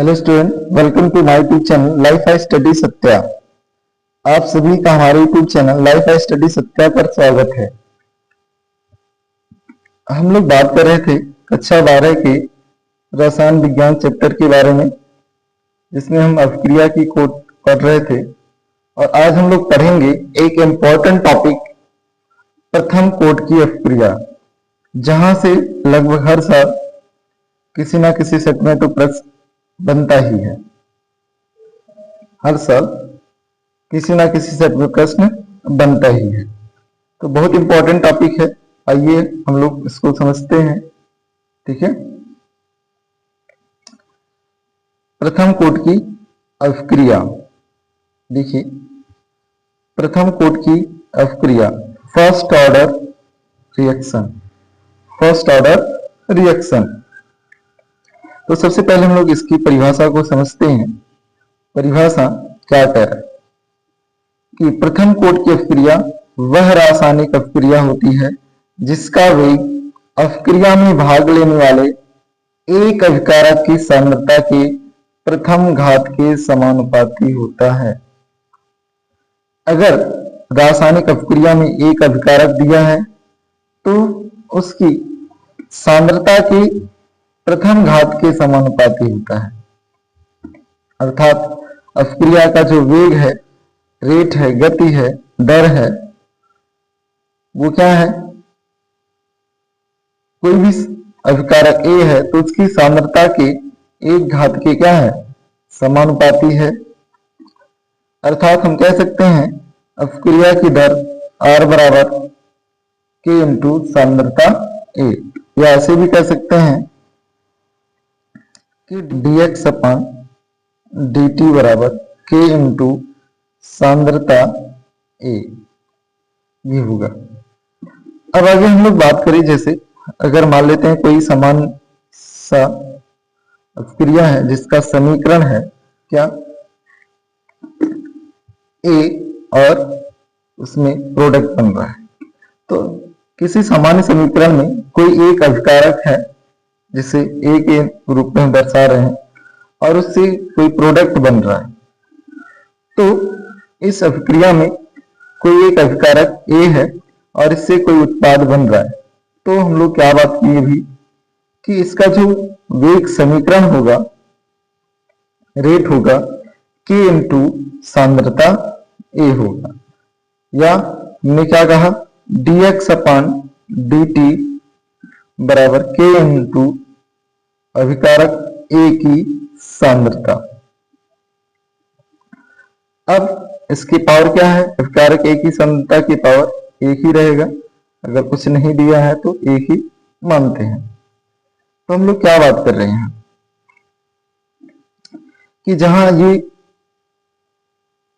Hello student, welcome to my YouTube channel life I study Satya. आप सभी का हमारे YouTube channel life I study Satya पर स्वागत है। हम लोग बात कर रहे थे कक्षा 12 के रसायन विज्ञान चैप्टर के बारे में, जिसमें हम अपक्रिया की कोड पढ़ रहे थे। और आज हम लोग पढ़ेंगे एक इम्पोर्टेंट टॉपिक, प्रथम कोड की अपक्रिया, जहां से लगभग हर साल किसी ना किसी सेट में तो प्रश्न बनता ही है। हर साल किसी ना किसी सेट में प्रश्न बनता ही है, तो बहुत इंपॉर्टेंट टॉपिक है। आइए हम लोग इसको समझते हैं। ठीक है, प्रथम कोड की अपक्रिया। देखिए, प्रथम कोड की अपक्रिया first order reaction. First order reaction, तो सबसे पहले हम लोग इसकी परिभाषा को समझते हैं। परिभाषा क्या कह रहा है कि प्रथम कोड की अपक्रिया वह रासायनिक अपक्रिया होती है जिसका वेग अपक्रिया में भाग लेने वाले एक अभिकारक की सांद्रता के प्रथम घात के समानुपाती होता है। अगर रासायनिक अपक्रिया में एक अभिकारक दिया है तो उसकी सांद्रता की प्रथम घात के समानुपाती होता है। अर्थात अपक्रिया का जो वेग है, रेट है, गति है, दर है, वो क्या है? कोई भी अभिकारक A है तो उसकी सांद्रता के एक घात के क्या है? समानुपाती है। अर्थात हम कह सकते हैं अपक्रिया की दर R बराबर K इंटू सांद्रता A, या ऐसे भी कह सकते हैं कि dx अपान dt बराबर K इंटू सांद्रता A ये होगा। अब आगे हम लोग बात करें, जैसे अगर मान लेते हैं कोई समान सा अपक्रिया है जिसका समीकरण है क्या? A और उसमें प्रोडक्ट बन रहा है। तो किसी सामान्य समीकरण में कोई एक अभिकारक है जिसे A के रूप में दर्शा रहे हैं और उससे कोई प्रोडक्ट बन रहा है। तो इस अपक्रिया में कोई एक अभिकारक A है और इससे कोई उत्पाद बन रहा है। तो हम लोग क्या बात किए भी कि इसका जो वेग समीकरण होगा, रेट होगा K इंटू सांद्रता A होगा, या हमने क्या कहा dx अपान dt बराबर K इंटू अभिकारक A की सांद्रता। अब इसकी पावर क्या है? अभिकारक A की सांद्रता की पावर एक ही रहेगा। अगर कुछ नहीं दिया है तो एक ही मानते हैं। तो हम लोग क्या बात कर रहे हैं कि जहां ये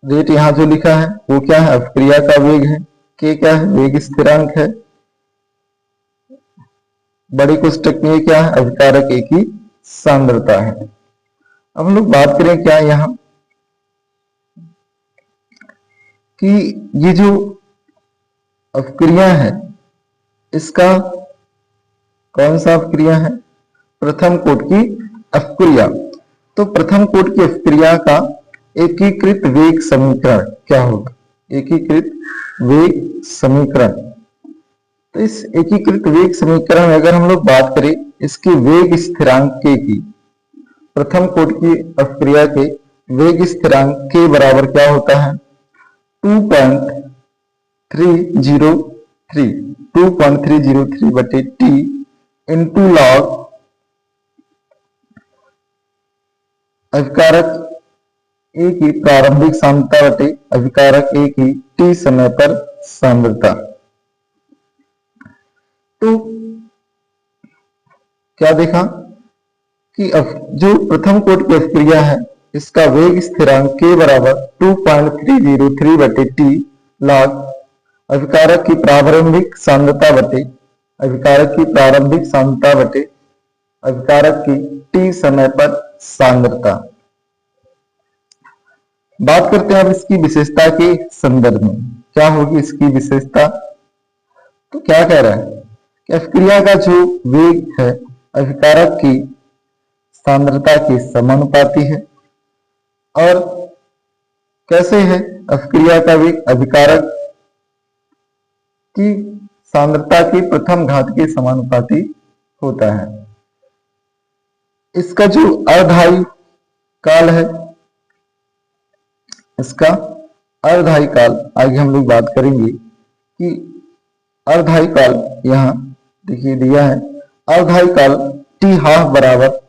रेट यहां जो लिखा है वो क्या है? अपक्रिया का वेग है। K क्या है? वेग स्थिरांक है। बड़ी कोष्टक में क्या है? अभिकारक A की सांद्रता है। अब हम लोग बात करें क्या यहां कि ये जो अपक्रिया है इसका कौन सा अपक्रिया है? प्रथम कोड की अपक्रिया। तो प्रथम कोड की अपक्रिया का एकीकृत वेग समीकरण क्या होगा? एकीकृत वेग समीकरण। तो इस एकीकृत वेग समीकरण में अगर हम लोग बात करें इसकी वेग स्थिरांक K की, प्रथम कोड की अपक्रिया के वेग स्थिरांक K बराबर क्या होता है? 2.303 बटे T इंटू लॉग अभिकारक A की प्रारंभिक सांद्रता बटे अभिकारक A की T समय पर सांद्रता। तो क्या देखा कि जो प्रथम कोड की अपक्रिया है इसका वेग स्थिरांक K बराबर 2.303 बटे T लॉग अभिकारक की प्रारंभिक सांद्रता बटे अभिकारक की प्रारंभिक सांद्रता बटे अभिकारक की T समय पर सांद्रता। बात करते हैं अब इसकी विशेषता के संदर्भ में। क्या होगी इसकी विशेषता? तो क्या कह रहा है कि अपक्रिया का जो वेग है अभिकारक की सांद्रता के समानुपाती है। और कैसे है अभिक्रिया का वेग अभिकारक की सांद्रता के प्रथम घात के समानुपाती होता है। इसका जो अर्धायु काल है, इसका अर्धायु काल आगे हम लोग बात करेंगे कि अर्धायु काल यहाँ देखिए दिया है। अर्धायु काल टी हाफ बराबर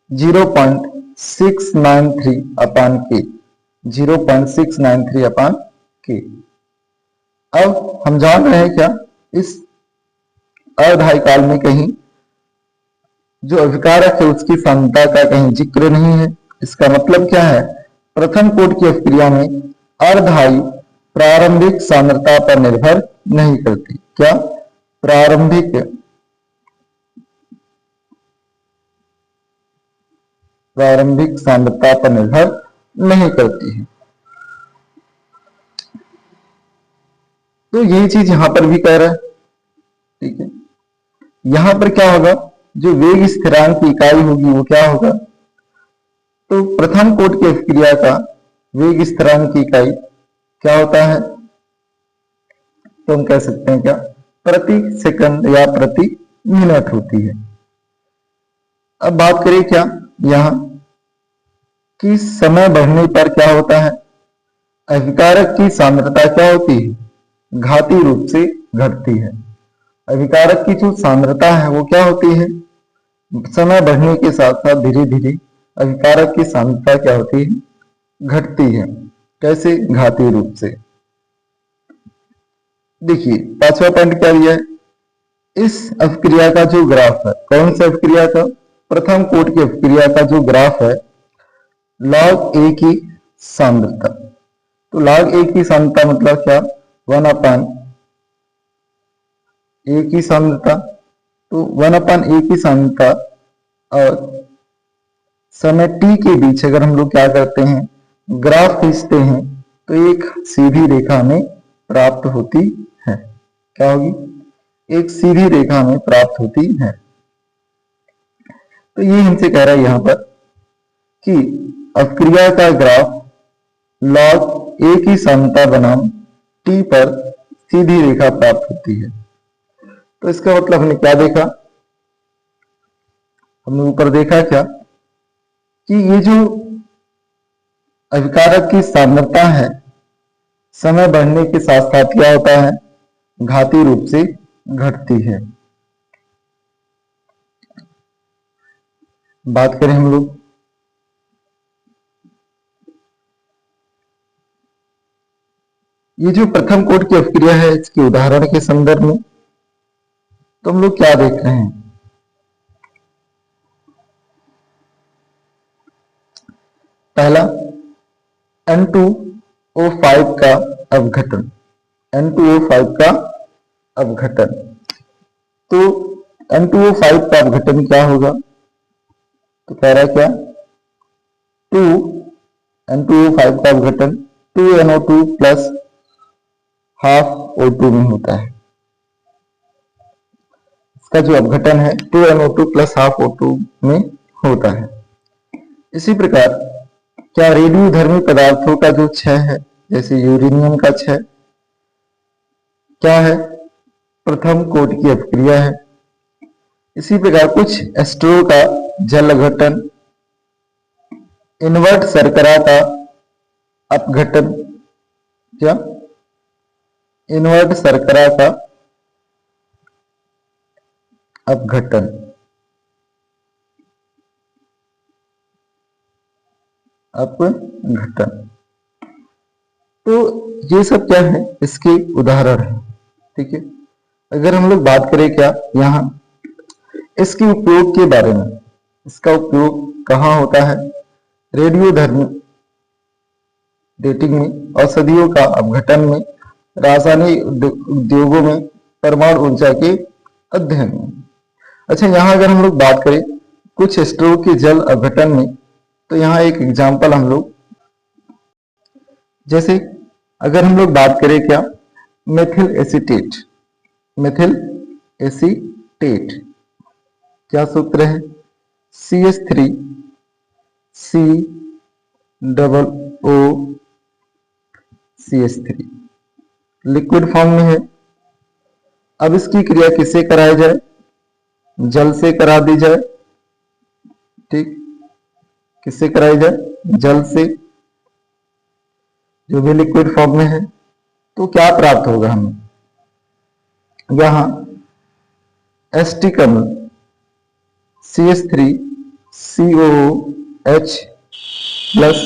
0.693 अपान के 0.693 अपान के। अब हम जान रहे हैं क्या इस अर्धायु काल में कहीं जो अभिकारक है उसकी सांद्रता का कहीं जिक्र नहीं है। इसका मतलब क्या है, प्रथम कोटि की अभिक्रिया में अर्धायु प्रारंभिक सांद्रता पर निर्भर नहीं करती। क्या प्रारंभिक सांद्रता पर निर्भर नहीं करती है। तो यही चीज यहां पर भी कह रहा है। ठीक है, यहां पर क्या होगा, जो वेग स्थिरांक की इकाई होगी वो क्या होगा, तो प्रथम कोटि की अभिक्रिया का वेग स्थिरांक की इकाई क्या होता है, तो हम कह सकते हैं क्या, प्रति सेकंड या प्रति मिनट होती है। अब बात करें क्या यहां कि समय बढ़ने पर क्या होता है, अभिकारक की सांद्रता क्या होती है, घातीय रूप से घटती है। अभिकारक की जो सांद्रता है वो क्या होती है, समय बढ़ने के साथ साथ धीरे धीरे अभिकारक की सांद्रता क्या होती है, घटती है। कैसे, घातीय रूप से। देखिए पांचवा पॉइंट क्या दिया है, इस अभिक्रिया का जो ग्राफ है, कौन सी अभिक्रिया का, प्रथम कोटि की अभिक्रिया का जो ग्राफ है लॉग ए की सांद्रता। तो लॉग ए की सांद्रता मतलब क्या, 1/a की सांद्रता। तो 1/a की सांद्रता और समय t के बीच अगर हम लोग क्या करते हैं, ग्राफ खींचते हैं, तो एक सीधी रेखा में प्राप्त होती है। क्या होगी, एक सीधी रेखा में प्राप्त होती है। तो ये हमसे कह रहा है यहां पर कि अभिक्रिया का ग्राफ लॉग ए की सांद्रता बनाम t पर सीधी रेखा प्राप्त होती है। तो इसका मतलब हमने क्या देखा, हमने ऊपर देखा क्या कि ये जो अभिकारक की सांद्रता है समय बढ़ने के साथ साथ क्या होता है, घातीय रूप से घटती है। बात करें हम लोग ये जो प्रथम कोटि की अभिक्रिया है इसके उदाहरण के संदर्भ में, तो हम लोग क्या देख रहे हैं, पहला N2O5 का अपघटन, N2O5 का अपघटन। तो N2O5 का अपघटन क्या होगा, तो कह रहा है क्या, 2 N2O5 का अपघटन 2NO2 प्लस हाफ O2 में होता है। इसका जो अपघटन है 2NO2 प्लस हाफ O2 में होता है। इसी प्रकार क्या रेडियोधर्मी पदार्थों का जो क्षय है, जैसे यूरेनियम का क्षय क्या है, प्रथम कोटि की अभिक्रिया है। इसी प्रकार कुछ एस्टरों का जल अपघटन, इनवर्ट शर्करा का अपघटन, क्या, इनवर्ट शर्करा का अपघटन। अपघटन तो ये सब क्या है, इसके उदाहरण है। ठीक है, अगर हम लोग बात करें क्या यहाँ इसके उपयोग के बारे में, इसका उपयोग कहाँ होता है, रेडियोधर्मी डेटिंग में, औषधियों का अपघटन में, रासायनिक उद्योगों में, परमाणु ऊर्जा के अध्ययन में। अच्छा, यहाँ अगर हम लोग बात करें कुछ एस्टरों के जल अपघटन में, तो यहाँ एक एग्जाम्पल हम लोग, जैसे अगर हम लोग बात करें क्या, मेथिल एसीटेट, मेथिल एसीटेट क्या सूत्र है, CH3 COOCH3 लिक्विड फॉर्म में है। अब इसकी क्रिया किससे कराई जाए? जल से करा दी जाए। ठीक, किससे कराई जाए? जल से, जो भी लिक्विड फॉर्म में है। तो क्या प्राप्त होगा हमें? यहां Estee colonel CH3COOH plus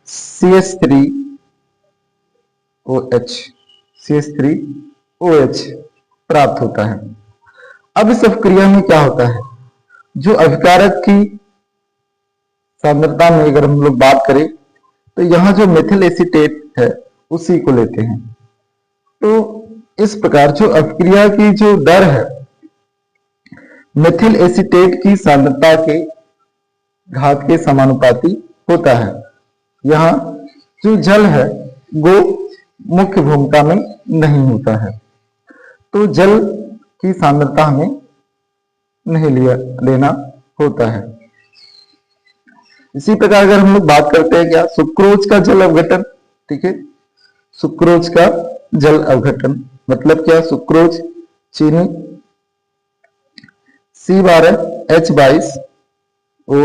CH3OH प्राप्त होता है। अब इस अपक्रिया में क्या होता है? जो अभिकारक की सांद्रता में अगर हम लोग बात करें तो यहां जो मेथिल एसीटेट है उसी को लेते हैं। तो इस प्रकार जो अपक्रिया की जो दर है मेथिल एसीटेट की सांद्रता के घात के समानुपाती होता है। यहाँ जो जल है वो मुख्य भूमिका में नहीं होता है, तो जल की सांद्रता हमें नहीं लेना होता है। इसी प्रकार अगर हम लोग बात करते हैं क्या सुक्रोज का जल अवघटन, ठीक है, सुक्रोज का जल अवघटन मतलब क्या? सुक्रोज चीनी C12H22O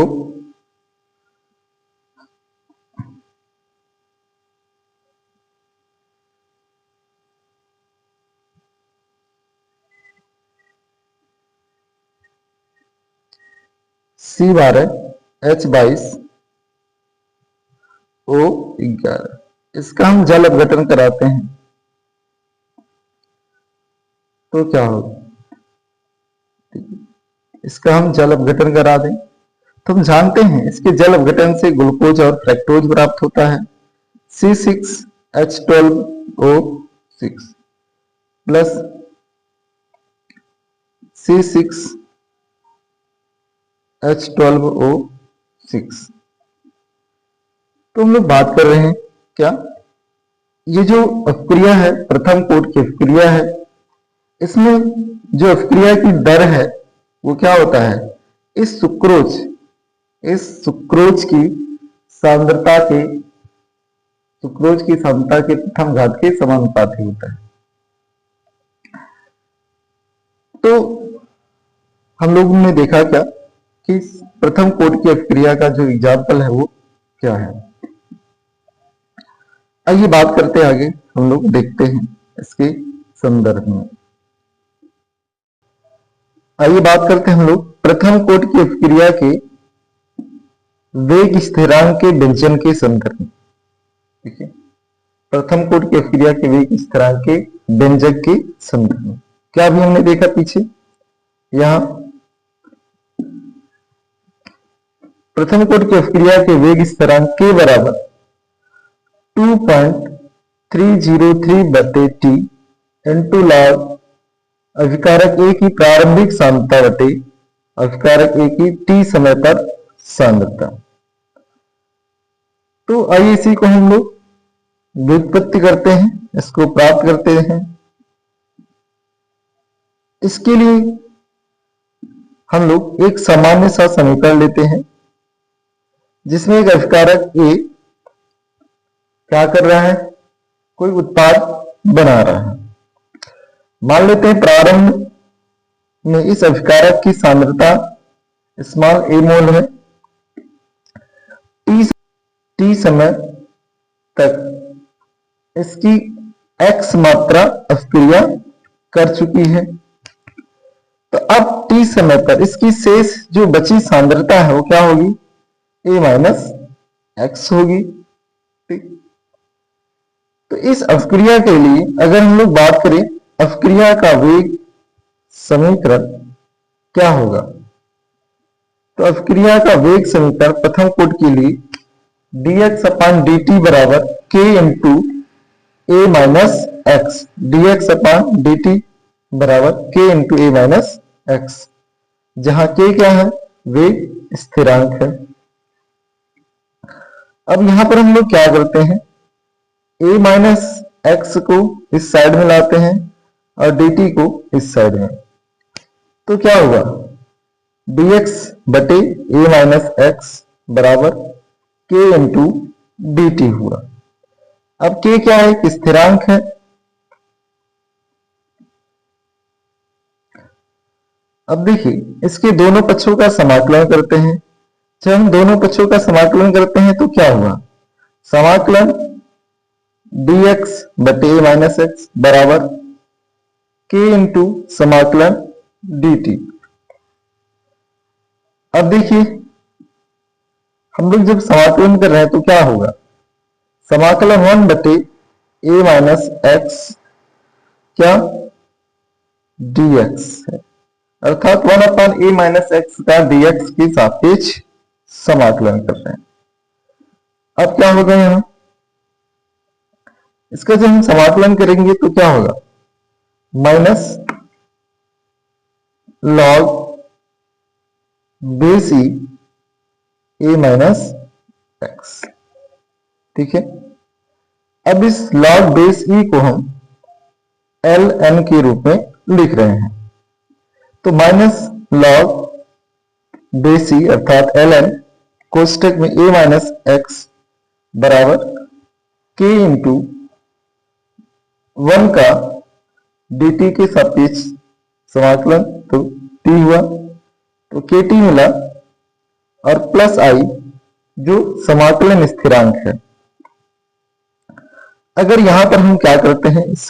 C12H22O11 इसका हम जल अपघटन कराते हैं तो क्या होगा? इसका हम जल अपघटन करा दें तो हम जानते हैं इसके जल अपघटन से ग्लूकोज और फ्रैक्टोज प्राप्त होता है। C6H12O6 plus C6H12O6। तो हम लोग बात कर रहे हैं क्या? ये जो अपक्रिया है प्रथम कोट की अपक्रिया है, इसमें जो अपक्रिया की दर है वो क्या होता है? इस सुक्रोज की सांद्रता के प्रथम घात के समानुपाती होता है। तो हम लोगों ने देखा क्या कि प्रथम कोट की अपक्रिया का जो एग्जाम्पल है वो क्या है। आइए बात करते हैं आगे, हम लोग देखते हैं इसके संदर्भ में। आइए बात करते हैं हम लोग प्रथम कोट की अपक्रिया के वेग स्थिरांक के व्यंजन के संदर्भ में। ठीक है, प्रथम कोट की अपक्रिया के वेग स्थिरांक के व्यंजक के संदर्भ में क्या भी हमने देखा पीछे। यहां प्रथम कोट की अपक्रिया के वेग स्थिरांक के बराबर 2.303/T इंटू लॉग अभिकारक A की प्रारंभिक सांद्रता बटे अभिकारक A की T समय पर सांद्रता। तो आइए इसी को हम लोग व्युत्पत्ति करते हैं, इसको प्राप्त करते हैं। इसके लिए हम लोग एक सामान्य सा समीकरण लेते हैं जिसमें एक अभिकारक A क्या कर रहा है? कोई उत्पाद बना रहा है। मान लेते हैं प्रारंभ में इस अभिकारक की सांद्रता स्मॉल a मोल है। T समय तक इसकी x मात्रा अपक्रिया कर चुकी है। तो अब T समय पर इसकी शेष जो बची सांद्रता है वो क्या होगी? A माइनस x होगी। ठीक, तो इस अपक्रिया के लिए अगर हम लोग बात करें अपक्रिया का वेग समीकरण क्या होगा? तो अपक्रिया का वेग समीकरण प्रथम कोट के लिए dx/dt बराबर k into a minus x, dx/dt बराबर k into a minus x, जहां k क्या है? वेग स्थिरांक है। अब यहां पर हम लोग क्या करते हैं? a माइनस एक्स को इस साइड में लाते हैं और dt को इस साइड में। तो क्या होगा? dx बटे a माइनस एक्स बराबर k इंटू डी टी हुआ। अब k क्या है? एक स्थिरांक है। अब देखिए इसके दोनों पक्षों का समाकलन करते हैं। जब हम दोनों पक्षों का समाकलन करते हैं तो क्या होगा? समाकलन dx बटे a माइनस एक्स बराबर k इंटू समाकलन dt। अब देखिए हम लोग जब समाकलन कर रहे हैं तो क्या होगा? समाकलन 1 बटे a माइनस एक्स क्या dx है, अर्थात 1 अपान a माइनस एक्स का dx के सापेक्ष समाकलन कर रहे हैं। अब क्या होगा? यहां इसका जब हम समाकलन करेंगे तो क्या होगा? माइनस लॉग बेस ई ए माइनस एक्स। ठीक है, अब इस लॉग बेस ई को हम एल एन के रूप में लिख रहे हैं। तो माइनस लॉग बेस ई अर्थात एल एन कोष्टक में ए माइनस एक्स बराबर के इंटू 1 का dt के सापेक्ष समाकलन, तो t हुआ, तो kt मिला और प्लस i जो समाकलन स्थिरांक है। अगर यहां पर हम क्या करते हैं, इस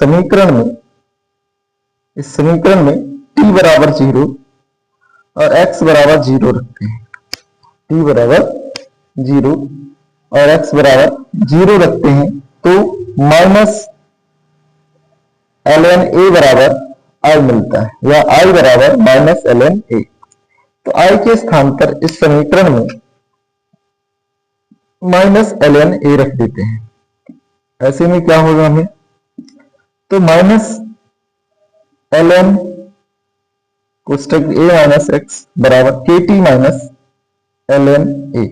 समीकरण में t बराबर 0 और x बराबर 0 रखते हैं। t बराबर 0 और x बराबर 0 रखते हैं तो माइनस ln a बराबर i मिलता है, या i बराबर माइनस ln a। तो i के स्थान पर इस समीकरण में माइनस ln a रख देते हैं। ऐसे में क्या होगा हमें? तो minus ln कोष्टक a minus x बराबर kt माइनस ln a।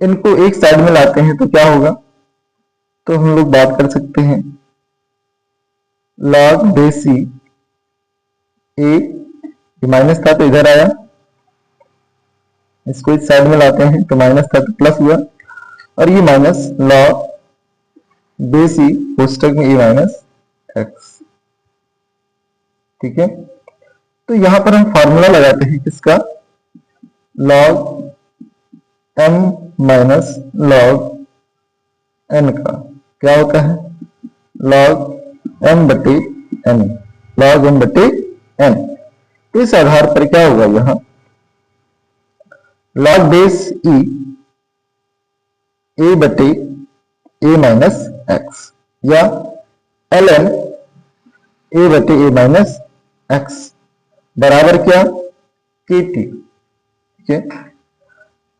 इनको एक साइड में लाते हैं तो क्या होगा? तो हम लोग बात कर सकते हैं लॉग बेस ई ए, माइनस था तो इधर आया, इसको इस साइड में लाते हैं तो माइनस था तो प्लस हुआ, और ये माइनस लॉग बेस ई कोष्टक में ए माइनस एक्स। ठीक है, तो यहां पर हम फॉर्मूला लगाते हैं किसका? Log m minus log n का। क्या होता है? लॉग m बटे n, लॉग m बटे n। तो इस आधार पर क्या होगा? यहां लॉग बेस e a बटे a माइनस एक्स, या ln a बटे a माइनस एक्स बराबर क्या? kt। ठीक है,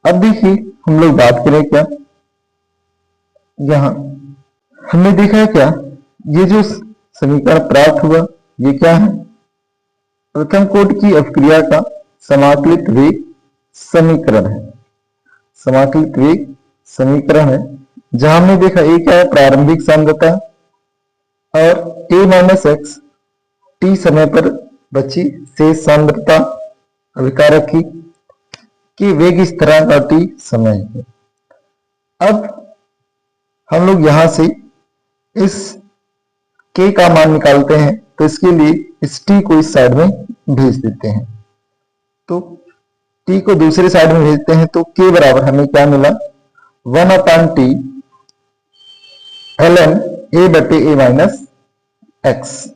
अब देखिए हम लोग बात करें क्या, यहां हमने देखा है क्या, ये जो समीकरण प्राप्त हुआ ये क्या है? प्रथम कोटि की अपक्रिया का समाकलित वेग समीकरण है। समाकलित वेग समीकरण है जहां हमने देखा एक क्या है? प्रारंभिक सांद्रता, और a माइनस एक्स t समय पर बची शेष सांद्रता अभिकारक की वेग स्थिरांक और t समय है। अब हम लोग यहां से इस k का मान निकालते हैं, तो इसके लिए इस t को इस साइड में भेज देते हैं। तो t को दूसरे साइड में भेजते हैं तो k बराबर हमें क्या मिला? 1 अपान टी ln a बटे a माइनस एक्स।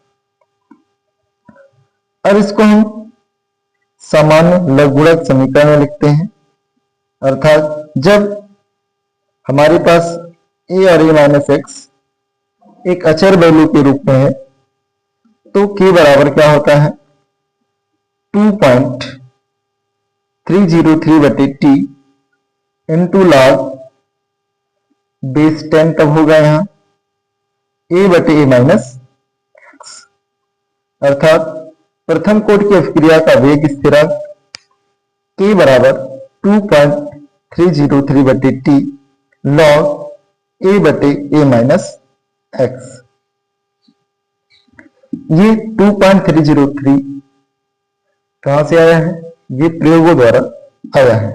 अब इसको हम सामान्य लघुगणक समीकरण में लिखते हैं, अर्थात जब हमारे पास a और a माइनस एक्स एक अचर वैल्यू के रूप में है तो k बराबर क्या होता है? 2.303 बटे t इंटू लॉग बेस 10 तब होगा यहाँ a बटे a माइनस एक्स, अर्थात प्रथम कोटि की अपक्रिया का वेग स्थिरांक k बराबर 2.303 बटे t लॉग a बटे a माइनस एक्स। ये 2.303 कहां से आया है? ये प्रयोगों द्वारा आया है।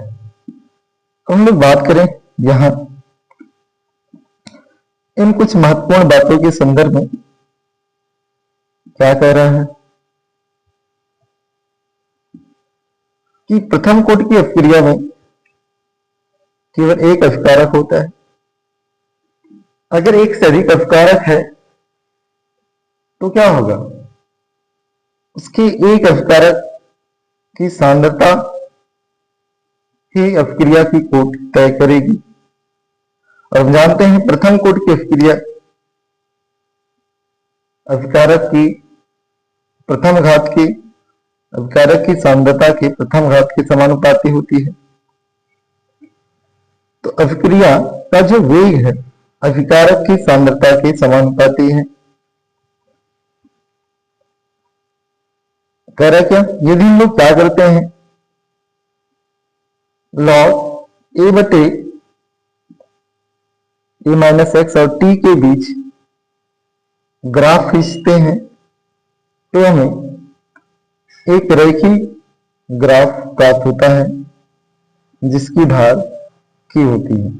तो हम लोग बात करें यहाँ इन कुछ महत्वपूर्ण बातों के संदर्भ में क्या कह रहा है कि प्रथम कोटि की अपक्रिया में केवल एक अभिकारक होता है। अगर एक से अधिक अभिकारक है तो क्या होगा, उसके एक अभिकारक की सांद्रता ही अपक्रिया की कोटि तय करेगी। और हम जानते हैं प्रथम कोटि की अपक्रिया अभिकारक की प्रथम घात की अभिकारक की सांद्रता के प्रथम घात के समानुपाती होती है। तो अभिक्रिया का जो वेग है अभिकारक की सांद्रता के समानुपाती है। कह रहा क्या, यदि हम लोग क्या करते हैं, log a बटे a माइनस एक्स और t के बीच ग्राफ खींचते हैं तो हमें एक रैखिक ग्राफ प्राप्त होता है जिसकी ढाल की होती है।